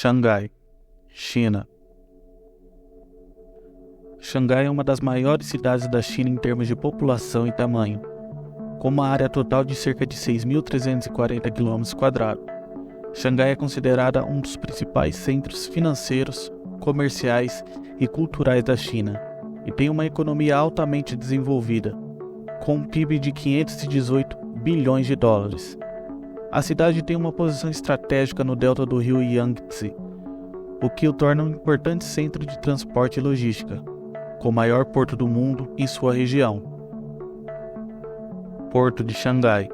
Xangai, China. Xangai é uma das maiores cidades da China em termos de população e tamanho, com uma área total de cerca de 6.340 km². Xangai é considerada um dos principais centros financeiros, comerciais e culturais da China e tem uma economia altamente desenvolvida, com um PIB de 518 bilhões de dólares. A cidade tem uma posição estratégica no delta do rio Yangtze, o que o torna um importante centro de transporte e logística, com o maior porto do mundo em sua região. Porto de Xangai.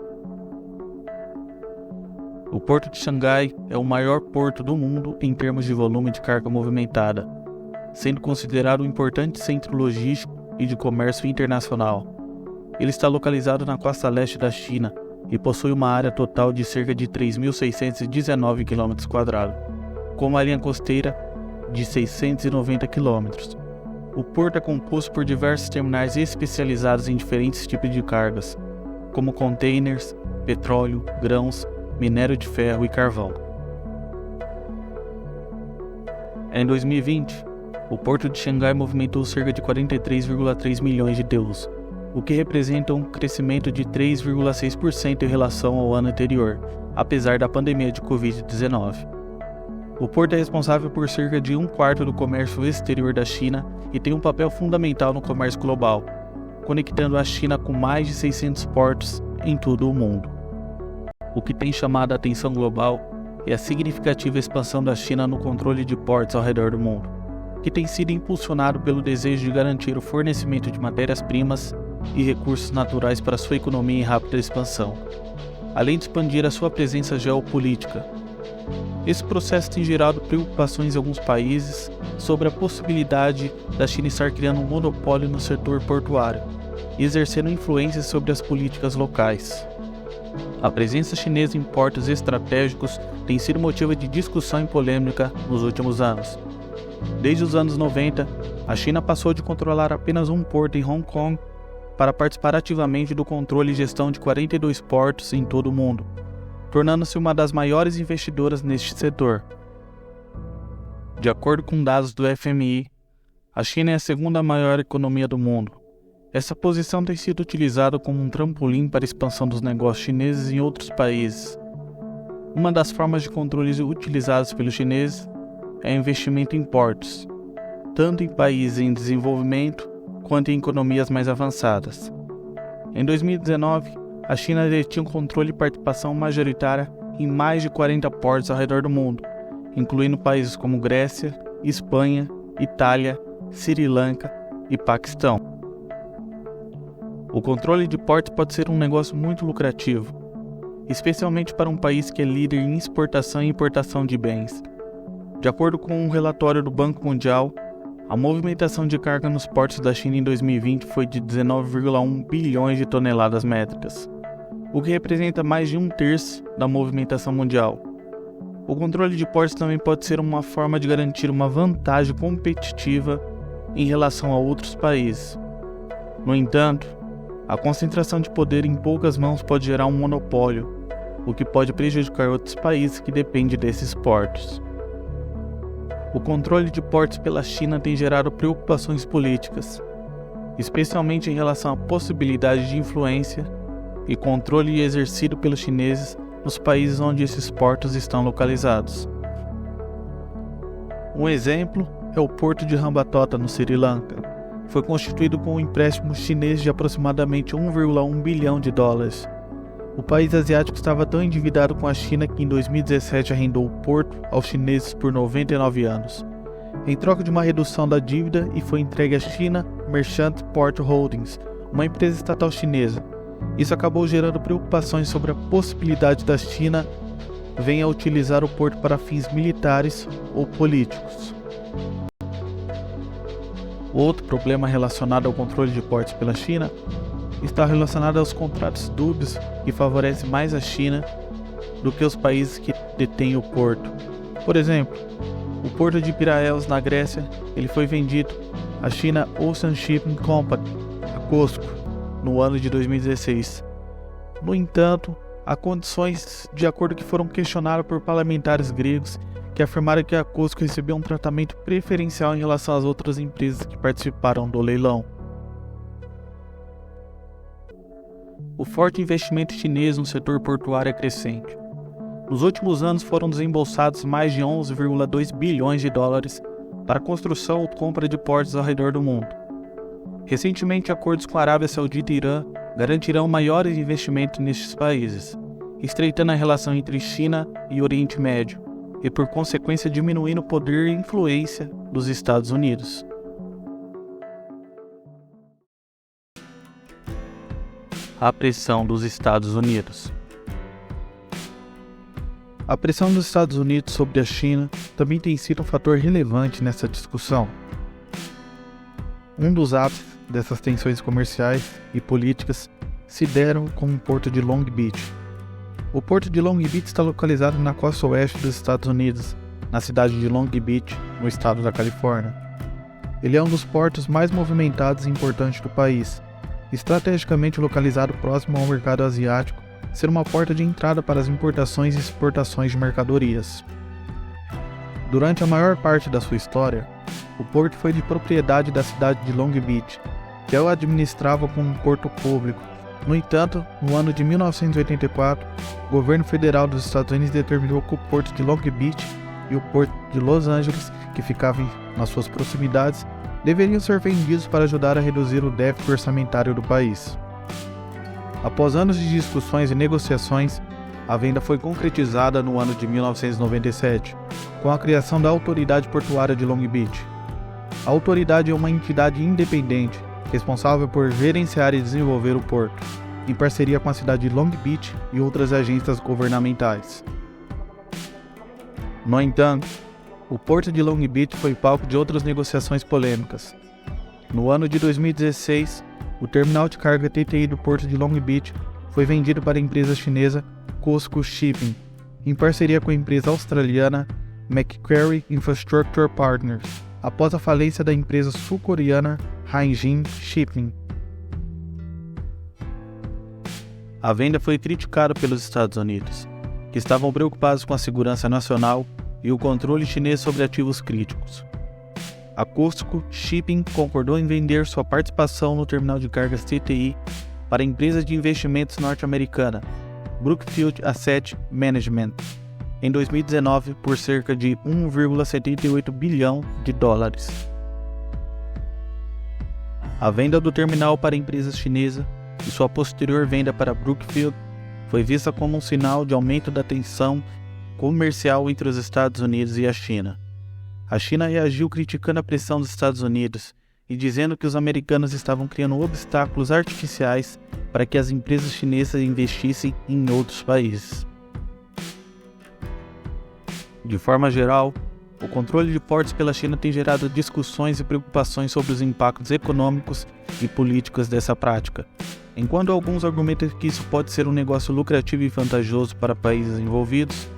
O Porto de Xangai é o maior porto do mundo em termos de volume de carga movimentada, sendo considerado um importante centro logístico e de comércio internacional. Ele está localizado na costa leste da China e possui uma área total de cerca de 3.619 km², com uma linha costeira de 690 km. O porto é composto por diversos terminais especializados em diferentes tipos de cargas, como containers, petróleo, grãos, minério de ferro e carvão. Em 2020, o Porto de Xangai movimentou cerca de 43,3 milhões de TEUs, o que representa um crescimento de 3,6% em relação ao ano anterior, apesar da pandemia de Covid-19. O porto é responsável por cerca de 1/4 do comércio exterior da China e tem um papel fundamental no comércio global, conectando a China com mais de 600 portos em todo o mundo. O que tem chamado a atenção global é a significativa expansão da China no controle de portos ao redor do mundo, que tem sido impulsionado pelo desejo de garantir o fornecimento de matérias-primas e recursos naturais para sua economia em rápida expansão, além de expandir a sua presença geopolítica. Esse processo tem gerado preocupações em alguns países sobre a possibilidade da China estar criando um monopólio no setor portuário e exercendo influência sobre as políticas locais. A presença chinesa em portos estratégicos tem sido motivo de discussão e polêmica nos últimos anos. Desde os anos 90, a China passou de controlar apenas um porto em Hong Kong para participar ativamente do controle e gestão de 42 portos em todo o mundo, tornando-se uma das maiores investidoras neste setor. De acordo com dados do FMI, a China é a segunda maior economia do mundo. Essa posição tem sido utilizada como um trampolim para a expansão dos negócios chineses em outros países. Uma das formas de controle utilizadas pelos chineses é o investimento em portos, tanto em países em desenvolvimento quanto em economias mais avançadas. Em 2019, a China detinha um controle e participação majoritária em mais de 40 portos ao redor do mundo, incluindo países como Grécia, Espanha, Itália, Sri Lanka e Paquistão. O controle de portos pode ser um negócio muito lucrativo, especialmente para um país que é líder em exportação e importação de bens. De acordo com um relatório do Banco Mundial, a movimentação de carga nos portos da China em 2020 foi de 19,1 bilhões de toneladas métricas, o que representa mais de 1/3 da movimentação mundial. O controle de portos também pode ser uma forma de garantir uma vantagem competitiva em relação a outros países. No entanto, a concentração de poder em poucas mãos pode gerar um monopólio, o que pode prejudicar outros países que dependem desses portos. O controle de portos pela China tem gerado preocupações políticas, especialmente em relação à possibilidade de influência e controle exercido pelos chineses nos países onde esses portos estão localizados. Um exemplo é o porto de Hambantota, no Sri Lanka. Foi constituído com um empréstimo chinês de aproximadamente 1,1 bilhão de dólares. O país asiático estava tão endividado com a China que em 2017 arrendou o porto aos chineses por 99 anos, em troca de uma redução da dívida, e foi entregue à China Merchant Port Holdings, uma empresa estatal chinesa. Isso acabou gerando preocupações sobre a possibilidade da China venha a utilizar o porto para fins militares ou políticos. Outro problema relacionado ao controle de portos pela China está relacionado aos contratos dúbios que favorecem mais a China do que os países que detêm o porto. Por exemplo, o porto de Piraeus, na Grécia, ele foi vendido à China Ocean Shipping Company, a COSCO, no ano de 2016. No entanto, há condições de acordo que foram questionadas por parlamentares gregos que afirmaram que a Cusco recebeu um tratamento preferencial em relação às outras empresas que participaram do leilão. O forte investimento chinês no setor portuário é crescente. Nos últimos anos foram desembolsados mais de 11,2 bilhões de dólares para a construção ou compra de portos ao redor do mundo. Recentemente, acordos com a Arábia Saudita e Irã garantirão maiores investimentos nestes países, estreitando a relação entre China e Oriente Médio e, por consequência, diminuindo o poder e influência dos Estados Unidos. A pressão dos Estados Unidos. A pressão dos Estados Unidos sobre a China também tem sido um fator relevante nessa discussão. Um dos ápices dessas tensões comerciais e políticas se deram com o porto de Long Beach. O porto de Long Beach está localizado na costa oeste dos Estados Unidos, na cidade de Long Beach, no estado da Califórnia. Ele é um dos portos mais movimentados e importantes do país, estrategicamente localizado próximo ao mercado asiático, ser uma porta de entrada para as importações e exportações de mercadorias. Durante a maior parte da sua história, o porto foi de propriedade da cidade de Long Beach, que o administrava como um porto público. No entanto, no ano de 1984, o governo federal dos Estados Unidos determinou que o porto de Long Beach e o porto de Los Angeles, que ficavam nas suas proximidades, deveriam ser vendidos para ajudar a reduzir o déficit orçamentário do país. Após anos de discussões e negociações, a venda foi concretizada no ano de 1997, com a criação da Autoridade Portuária de Long Beach. A autoridade é uma entidade independente, responsável por gerenciar e desenvolver o porto, em parceria com a cidade de Long Beach e outras agências governamentais. No entanto, o porto de Long Beach foi palco de outras negociações polêmicas. No ano de 2016, o terminal de carga TTI do porto de Long Beach foi vendido para a empresa chinesa Cusco Shipping, em parceria com a empresa australiana Macquarie Infrastructure Partners, após a falência da empresa sul-coreana Haijin Shipping. A venda foi criticada pelos Estados Unidos, que estavam preocupados com a segurança nacional e o controle chinês sobre ativos críticos. A Cusco Shipping concordou em vender sua participação no terminal de cargas TTI para a empresa de investimentos norte-americana Brookfield Asset Management em 2019 por cerca de 1,78 bilhão de dólares. A venda do terminal para a empresa chinesa e sua posterior venda para Brookfield foi vista como um sinal de aumento da tensão comercial entre os Estados Unidos e a China. A China reagiu criticando a pressão dos Estados Unidos e dizendo que os americanos estavam criando obstáculos artificiais para que as empresas chinesas investissem em outros países. De forma geral, o controle de portos pela China tem gerado discussões e preocupações sobre os impactos econômicos e políticos dessa prática. Enquanto alguns argumentam que isso pode ser um negócio lucrativo e vantajoso para países envolvidos,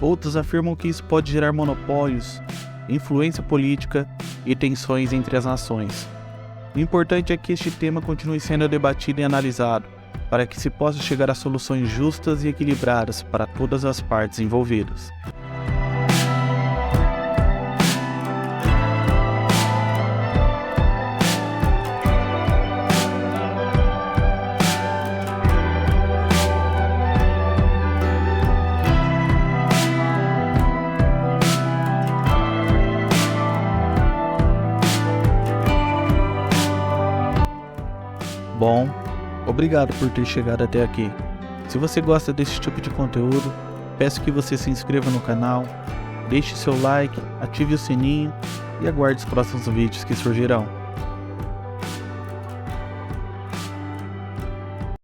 outros afirmam que isso pode gerar monopólios, influência política e tensões entre as nações. O importante é que este tema continue sendo debatido e analisado, para que se possa chegar a soluções justas e equilibradas para todas as partes envolvidas. Bom, obrigado por ter chegado até aqui. Se você gosta desse tipo de conteúdo, peço que você se inscreva no canal, deixe seu like, ative o sininho e aguarde os próximos vídeos que surgirão.